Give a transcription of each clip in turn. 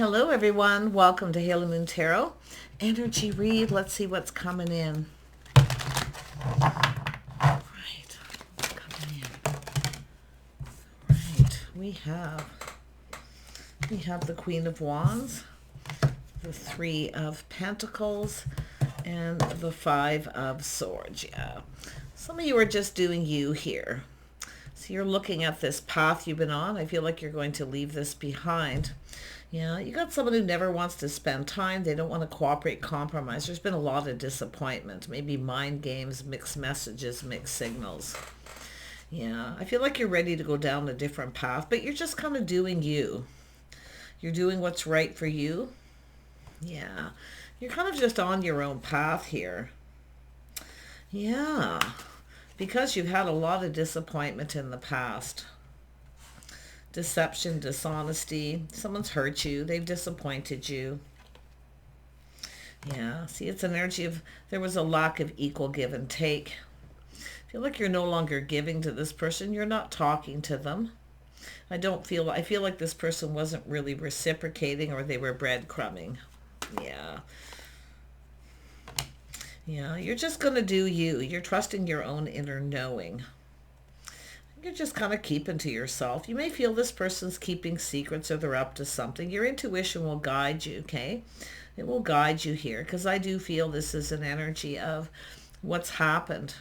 Hello everyone, welcome to Halo Moon Tarot. Energy read, let's see what's coming in. Right, what's coming in? Right, we have the Queen of Wands, the Three of Pentacles, and the Five of Swords. Yeah, some of you are just doing you here. So you're looking at this path you've been on. I feel like you're going to leave this behind. Yeah, you got someone who never wants to spend time. They don't want to cooperate, compromise. There's been a lot of disappointment, maybe mind games, mixed messages, mixed signals. Yeah, I feel like you're ready to go down a different path, but you're just kind of doing you. You're doing what's right for you. Yeah, you're kind of just on your own path here. Yeah, because you've had a lot of disappointment in the past. Deception, dishonesty. Someone's hurt you. They've disappointed you. Yeah, see, it's an energy of there was a lack of equal give and take. I feel like you're no longer giving to this person. You're not talking to them. I feel like this person wasn't really reciprocating, or they were breadcrumbing. Yeah. Yeah, you're just going to do you. You're trusting your own inner knowing. You're just kind of keeping to yourself. You may feel this person's keeping secrets, or they're up to something. Your intuition will guide you, okay? It will guide you here, because I do feel this is an energy of what's happened.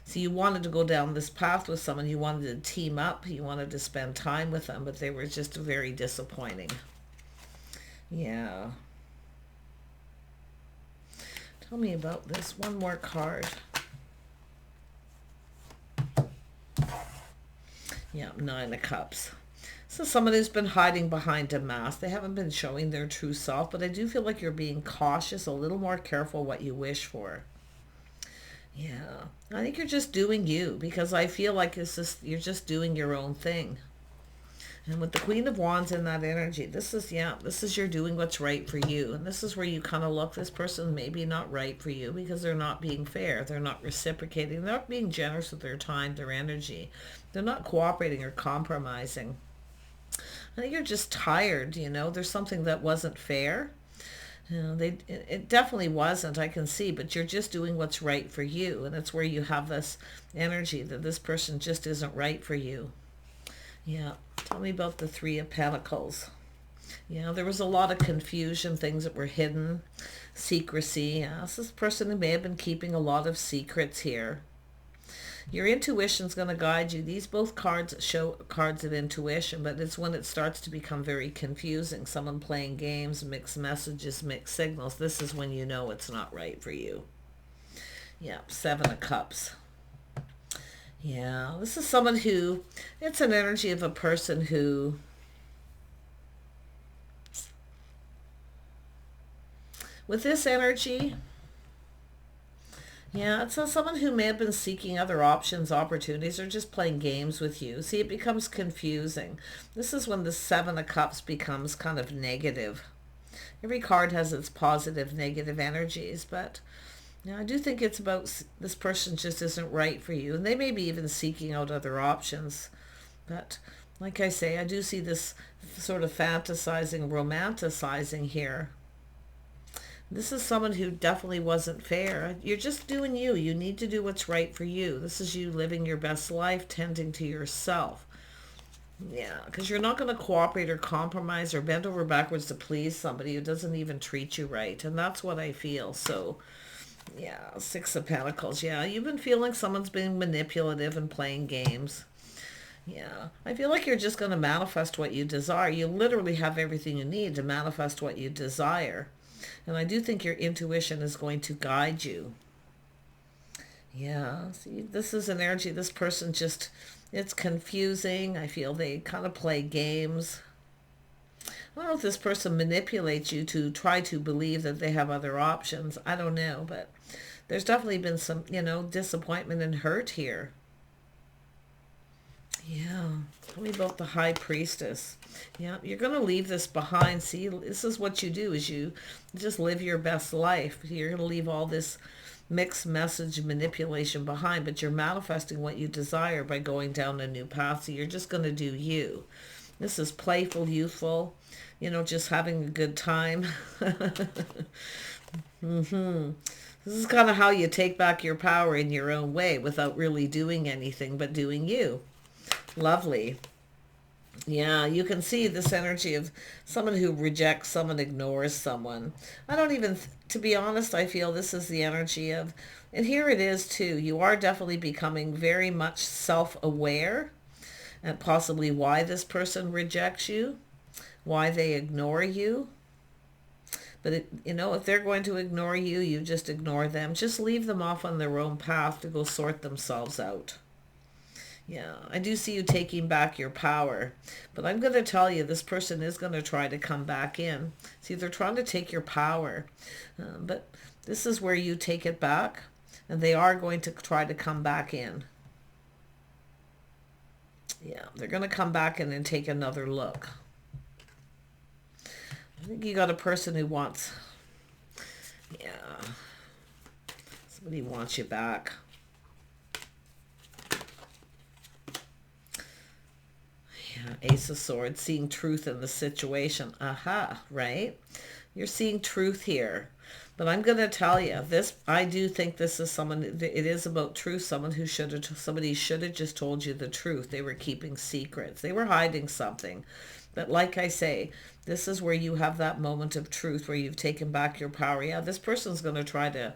So you wanted to go down this path with someone. You wanted to team up. You wanted to spend time with them, but they were just very disappointing. Yeah. Tell me about this. One more card. Yeah, Nine of Cups. So someone who's been hiding behind a mask. They haven't been showing their true self, but I do feel like you're being cautious, a little more careful what you wish for. Yeah, I think you're just doing you, because I feel like you're just doing your own thing. And with the Queen of Wands in that energy, this is you're doing what's right for you. And this is where you kind of look, this person may be not right for you because they're not being fair. They're not reciprocating. They're not being generous with their time, their energy. They're not cooperating or compromising. I think you're just tired, There's something that wasn't fair. It definitely wasn't, I can see, but you're just doing what's right for you. And it's where you have this energy that this person just isn't right for you. Yeah, tell me about the Three of Pentacles. Yeah, there was a lot of confusion, things that were hidden, secrecy. Yeah, this person who may have been keeping a lot of secrets here. Your intuition's going to guide you. These both cards show cards of intuition, but it's when it starts to become very confusing. Someone playing games, mixed messages, mixed signals. This is when you know it's not right for you. Yeah, Seven of Cups. Yeah, this is someone who, it's an energy of a person who, with this energy, yeah, it's someone who may have been seeking other options, opportunities, or just playing games with you. See, it becomes confusing. This is when the Seven of Cups becomes kind of negative. Every card has its positive, negative energies, but now, I do think it's about this person just isn't right for you. And they may be even seeking out other options. But like I say, I do see this sort of fantasizing, romanticizing here. This is someone who definitely wasn't fair. You're just doing you. You need to do what's right for you. This is you living your best life, tending to yourself. Yeah, because you're not going to cooperate or compromise or bend over backwards to please somebody who doesn't even treat you right. And that's what I feel. So yeah, Six of Pentacles. Yeah, you've been feeling someone's being manipulative and playing games. Yeah, I feel like you're just going to manifest what you desire. You literally have everything you need to manifest what you desire. And I do think your intuition is going to guide you. Yeah, see, this is an energy. This person just, it's confusing. I feel they kind of play games. I don't know if this person manipulates you to try to believe that they have other options. I don't know, but there's definitely been some, disappointment and hurt here. Yeah. Tell me about the High Priestess. Yeah, you're going to leave this behind. See, this is what you do, is you just live your best life. You're going to leave all this mixed message manipulation behind, but you're manifesting what you desire by going down a new path. So you're just going to do you. This is playful, youthful. you know, just having a good time. This is kind of how you take back your power in your own way without really doing anything but doing you. Lovely. Yeah, you can see this energy of someone who rejects someone, ignores someone. I don't even, to be honest, I feel this is the energy of, and here it is too, you are definitely becoming very much self-aware and possibly why this person rejects you, why they ignore you. But, you know, if they're going to ignore you, you just ignore them. Just leave them off on their own path to go sort themselves out. Yeah, I do see you taking back your power. But I'm going to tell you, this person is going to try to come back in. See, they're trying to take your power. But this is where you take it back. And they are going to try to come back in. Yeah, they're going to come back in and take another look. I think you got a person who wants, yeah, somebody wants you back. Yeah, Ace of Swords, seeing truth in the situation. Aha, right? You're seeing truth here. But I'm going to tell you, this, I do think this is someone, it is about truth, someone who should have, somebody should have just told you the truth. They were keeping secrets. They were hiding something. But like I say, this is where you have that moment of truth where you've taken back your power. Yeah, this person's going to try to,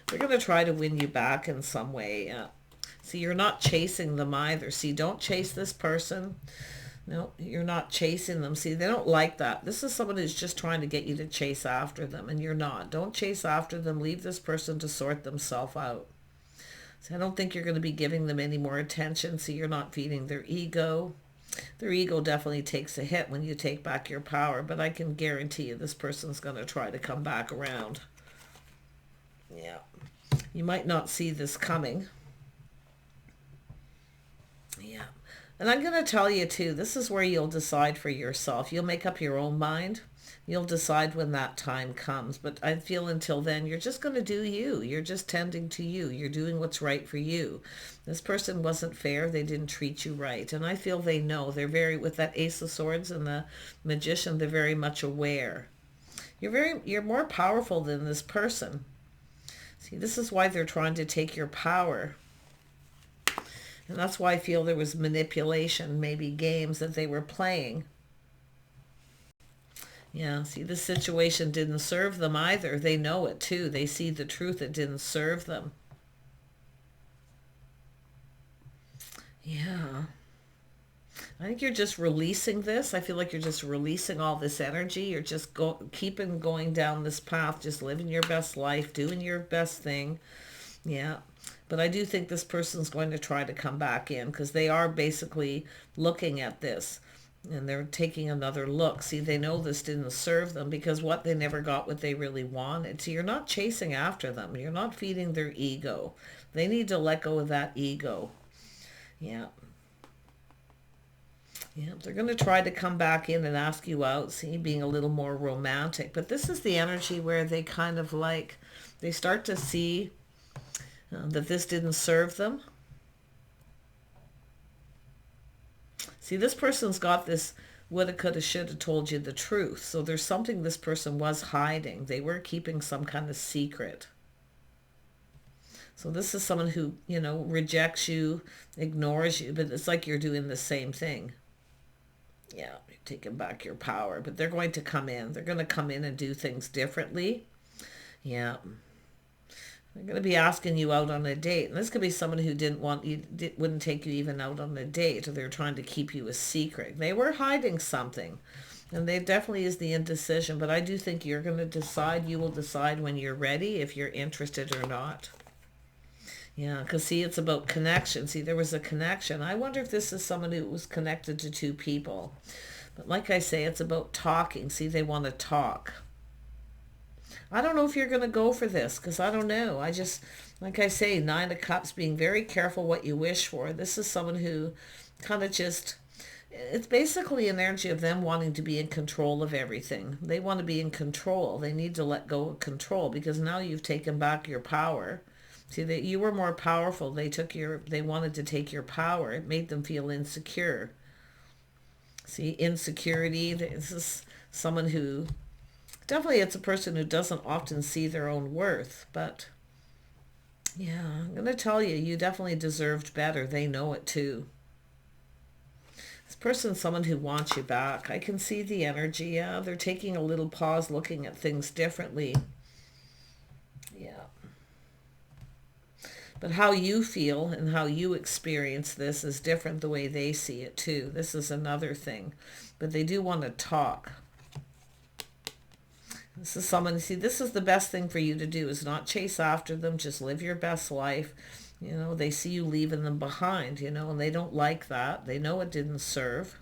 they're going to try to win you back in some way. Yeah. See, you're not chasing them either. See, don't chase this person. No, you're not chasing them. See, they don't like that. This is someone who's just trying to get you to chase after them, and you're not. Don't chase after them. Leave this person to sort themselves out. See, I don't think you're going to be giving them any more attention. See, you're not feeding their ego. Their ego definitely takes a hit when you take back your power, but I can guarantee you this person's going to try to come back around. Yeah. You might not see this coming. Yeah. And I'm going to tell you too, this is where you'll decide for yourself. You'll make up your own mind. You'll decide when that time comes. But I feel until then, you're just going to do you. You're just tending to you. You're doing what's right for you. This person wasn't fair. They didn't treat you right. And I feel they know. They're very, with that Ace of Swords and the Magician, they're very much aware. You're more powerful than this person. See, this is why they're trying to take your power. And that's why I feel there was manipulation, maybe games that they were playing. Yeah, see, this situation didn't serve them either. They know it too. They see the truth. It didn't serve them. Yeah. I think you're just releasing this. I feel like you're just releasing all this energy. You're just keeping going down this path, just living your best life, doing your best thing. Yeah. But I do think this person's going to try to come back in because they are basically looking at this and they're taking another look. See, they know this didn't serve them because what, they never got what they really wanted. So you're not chasing after them. You're not feeding their ego. They need to let go of that ego. Yeah. Yeah, they're going to try to come back in and ask you out, see, being a little more romantic. But this is the energy where they kind of like, they start to see that this didn't serve them. See, this person's got this woulda, coulda, shoulda told you the truth. So there's something this person was hiding. They were keeping some kind of secret. So this is someone who, you know, rejects you, ignores you, but it's like you're doing the same thing. Yeah, you're taking back your power, but they're going to come in. They're going to come in and do things differently. Yeah. They're going to be asking you out on a date. And this could be someone who didn't want you, wouldn't take you even out on a date, or they're trying to keep you a secret. They were hiding something. And there definitely is the indecision. But I do think you're going to decide, you will decide when you're ready, if you're interested or not. Yeah, because see, it's about connection. See, there was a connection. I wonder if this is someone who was connected to two people. But like I say, it's about talking. See, they want to talk. I don't know if you're going to go for this because I don't know. I just, like I say, Nine of Cups, being very careful what you wish for. This is someone who kind of just, it's basically an energy of them wanting to be in control of everything. They want to be in control. They need to let go of control because now you've taken back your power. See, that you were more powerful. They wanted to take your power. It made them feel insecure. See, insecurity, this is Someone who, definitely it's a person who doesn't often see their own worth, but yeah, I'm going to tell you, you definitely deserved better. They know it too. This person's someone who wants you back. I can see the energy. Yeah, they're taking a little pause, looking at things differently. Yeah. But how you feel and how you experience this is different the way they see it too. This is another thing. But they do want to talk. This is someone, see, this is the best thing for you to do, is not chase after them. Just live your best life. You know, they see you leaving them behind, you know, and they don't like that. They know it didn't serve.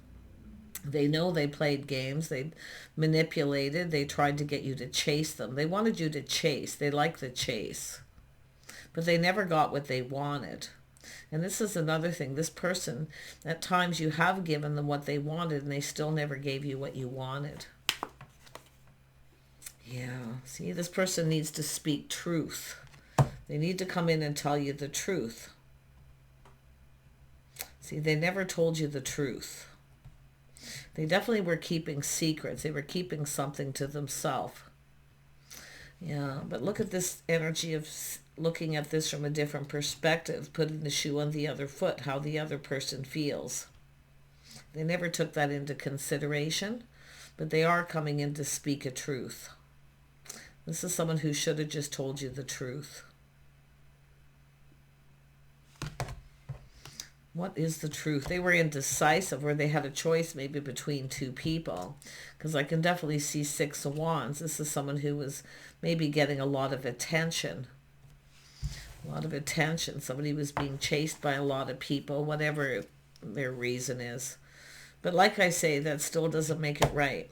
They know they played games. They manipulated. They tried to get you to chase them. They wanted you to chase. They like the chase. But they never got what they wanted. And this is another thing. This person, at times you have given them what they wanted and they still never gave you what you wanted. Yeah, see, this person needs to speak truth. They need to come in and tell you the truth. See, they never told you the truth. They definitely were keeping secrets. They were keeping something to themselves. Yeah, but look at this energy of looking at this from a different perspective, putting the shoe on the other foot, how the other person feels. They never took that into consideration, but they are coming in to speak a truth. This is someone who should have just told you the truth. What is the truth? They were indecisive, or they had a choice maybe between two people. Because I can definitely see Six of Wands. This is someone who was maybe getting a lot of attention. A lot of attention. Somebody was being chased by a lot of people, whatever their reason is. But like I say, that still doesn't make it right.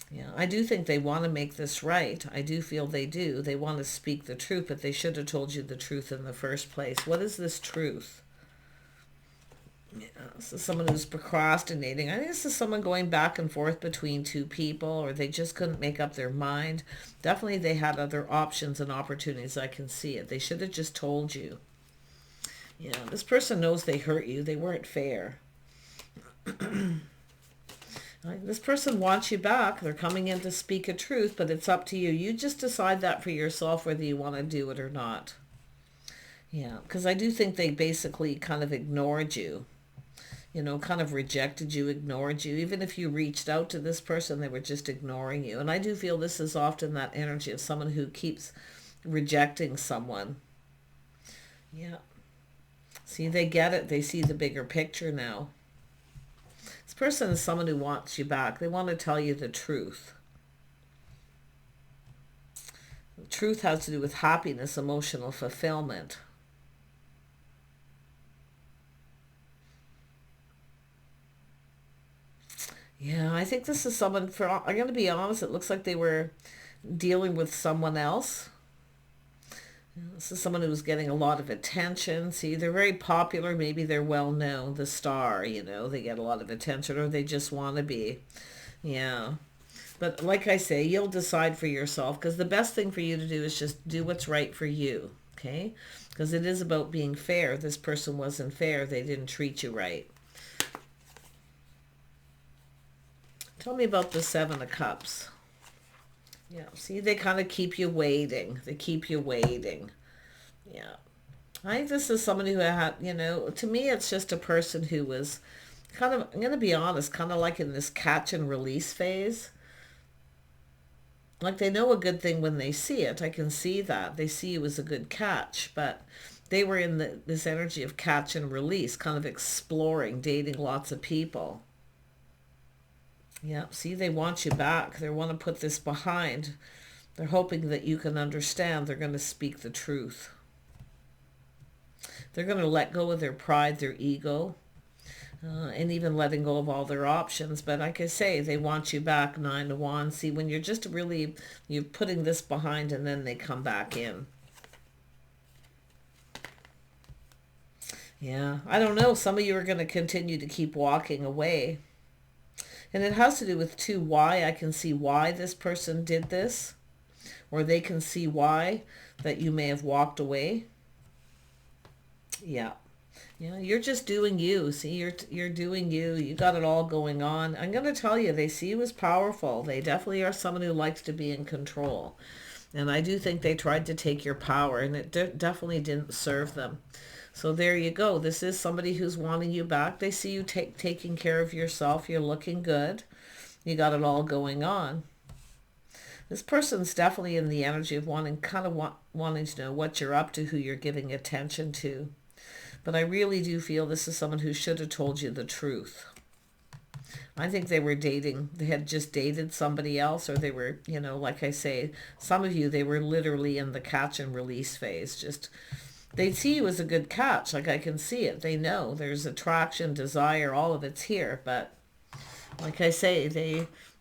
Yeah, I do think they want to make this right. I do feel they do. They want to speak the truth, but they should have told you the truth in the first place. What is this truth? Yeah, this is someone who's procrastinating. I think this is someone going back and forth between two people, or they just couldn't make up their mind. Definitely they had other options and opportunities. I can see it. They should have just told you. Yeah, this person knows they hurt you. They weren't fair. This person wants you back. They're coming in to speak a truth, but it's up to you. You just decide that for yourself, whether you want to do it or not. Yeah, because I do think they basically kind of ignored you. You know, kind of rejected you, ignored you. Even if you reached out to this person, they were just ignoring you. And I do feel this is often that energy of someone who keeps rejecting someone. Yeah. See, they get it. They see the bigger picture now. This person is someone who wants you back. They want to tell you the truth. The truth has to do with happiness, emotional fulfillment. Yeah, I think this is someone, I'm going to be honest, it looks like they were dealing with someone else. This is someone who's getting a lot of attention. See, they're very popular. Maybe they're well known, the star, you know, they get a lot of attention, or they just want to be. Yeah. But like I say, you'll decide for yourself, because the best thing for you to do is just do what's right for you. Okay? Because it is about being fair. This person wasn't fair. They didn't treat you right. Tell me about the Seven of Cups. Yeah, see, they kind of keep you waiting. They keep you waiting. Yeah. I think this is someone who had, you know, to me, it's just a person who was kind of, I'm going to be honest, kind of like in this catch and release phase. Like they know a good thing when they see it. I can see that. They see you as a good catch, but they were in this energy of catch and release, kind of exploring, dating lots of people. Yeah, see, they want you back. They want to put this behind. They're hoping that you can understand. They're going to speak the truth. They're going to let go of their pride, their ego, and even letting go of all their options. But like I say, they want you back, Nine of Wands. See, when you're just really, you're putting this behind and then they come back in. Yeah, I don't know. Some of you are going to continue to keep walking away. And it has to do with too, why. I can see why this person did this, or they can see why that you may have walked away. Yeah. Yeah, you're just doing you. See, you're doing you. You got it all going on. I'm going to tell you, they see you as powerful. They definitely are someone who likes to be in control. And I do think they tried to take your power, and it definitely didn't serve them. So there you go. This is somebody who's wanting you back. They see you taking care of yourself. You're looking good. You got it all going on. This person's definitely in the energy of wanting, wanting to know what you're up to, who you're giving attention to. But I really do feel this is someone who should have told you the truth. I think they were dating. They had just dated somebody else, or they were, you know, like I say, some of you, they were literally in the catch and release phase. Just, they see you as a good catch. Like, I can see it. They know there's attraction, desire, all of it's here. But like I say,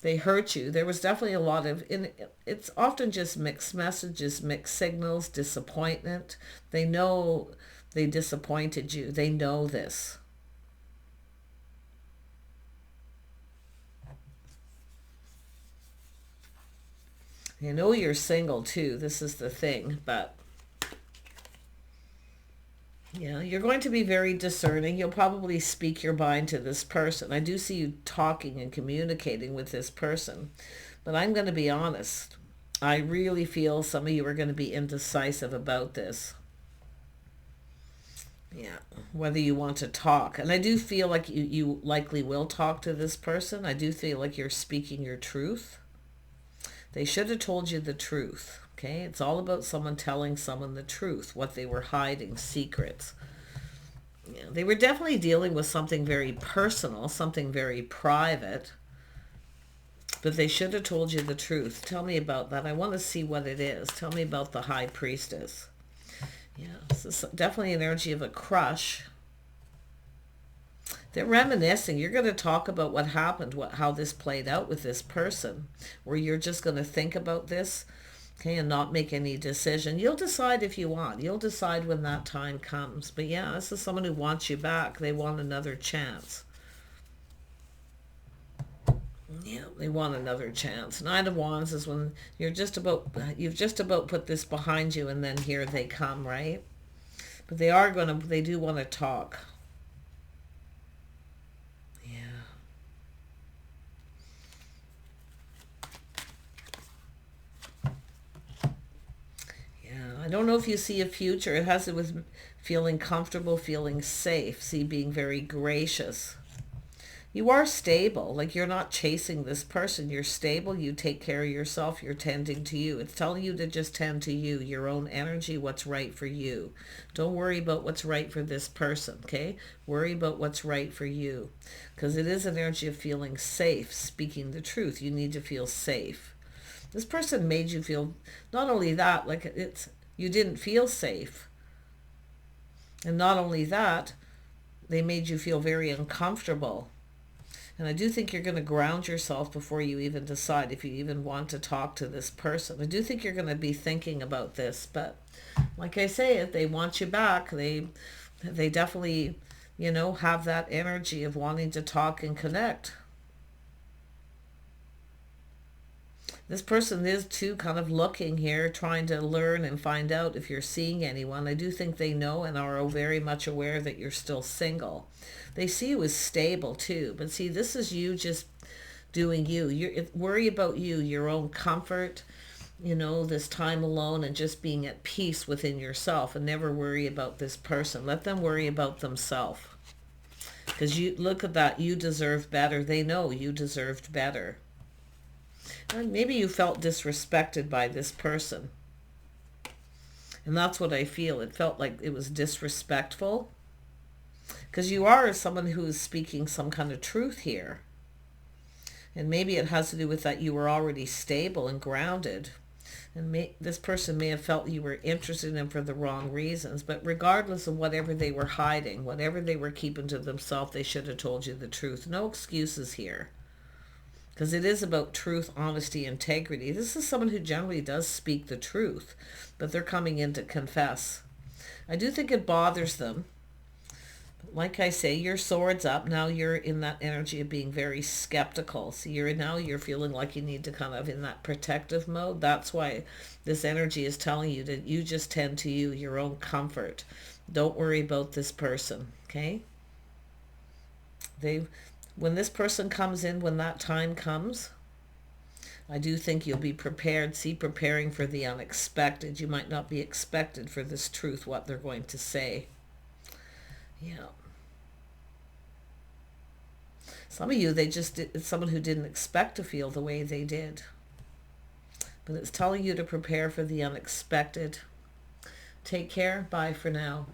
they hurt you. There was definitely a lot of, it's often just mixed messages, mixed signals, disappointment. They know they disappointed you. They know this. You know you're single too. This is the thing. But yeah, you're going to be very discerning. You'll probably speak your mind to this person. I do see you talking and communicating with this person. But I'm going to be honest. I really feel some of you are going to be indecisive about this. Yeah, whether you want to talk. And I do feel like you likely will talk to this person. I do feel like you're speaking your truth. They should have told you the truth. Okay, it's all about someone telling someone the truth, what they were hiding, secrets. Yeah, they were definitely dealing with something very personal, something very private. But they should have told you the truth. Tell me about that. I want to see what it is. Tell me about the High Priestess. Yeah, this is definitely an energy of a crush. They're reminiscing. You're going to talk about what happened, how this played out with this person, where you're just going to think about this, okay, and not make any decision. You'll decide if you want. You'll decide when that time comes. But yeah, this is someone who wants you back. They want another chance. Yeah, they want another chance. Nine of Wands is when you've just about put this behind you, and then here they come, right? But they do want to talk. Yeah. Yeah, I don't know if you see a future. It has to do with feeling comfortable, feeling safe, see, being very gracious. You are stable. Like, you're not chasing this person. You're stable. You take care of yourself. You're tending to you. It's telling you to just tend to you, your own energy, what's right for you. Don't worry about what's right for this person, okay? Worry about what's right for you. Because it is an energy of feeling safe, speaking the truth. You need to feel safe. This person made you feel, not only that, like you didn't feel safe. And not only that, they made you feel very uncomfortable. And I do think you're going to ground yourself before you even decide if you even want to talk to this person. I do think you're going to be thinking about this. But like I say, if they want you back, they definitely, you know, have that energy of wanting to talk and connect. This person is too kind of looking here, trying to learn and find out if you're seeing anyone. I do think they know and are very much aware that you're still single. They see you as stable too. But see, this is you just doing you. Worry about you, your own comfort, you know, this time alone, and just being at peace within yourself, and never worry about this person. Let them worry about themselves. Because you look at that, you deserve better. They know you deserved better. And maybe you felt disrespected by this person. And that's what I feel. It felt like it was disrespectful. Because you are someone who is speaking some kind of truth here. And maybe it has to do with that you were already stable and grounded. And this person may have felt you were interested in them for the wrong reasons. But regardless of whatever they were hiding, whatever they were keeping to themselves, they should have told you the truth. No excuses here. Because it is about truth, honesty, integrity. This is someone who generally does speak the truth, but they're coming in to confess. I do think it bothers them. Like I say, your sword's up. Now you're in that energy of being very skeptical. So you're feeling like you need to kind of in that protective mode. That's why this energy is telling you that you just tend to you, your own comfort. Don't worry about this person, okay? When this person comes in, when that time comes, I do think you'll be prepared. See, preparing for the unexpected. You might not be expected for this truth, what they're going to say. Yeah. Some of you, it's someone who didn't expect to feel the way they did. But it's telling you to prepare for the unexpected. Take care. Bye for now.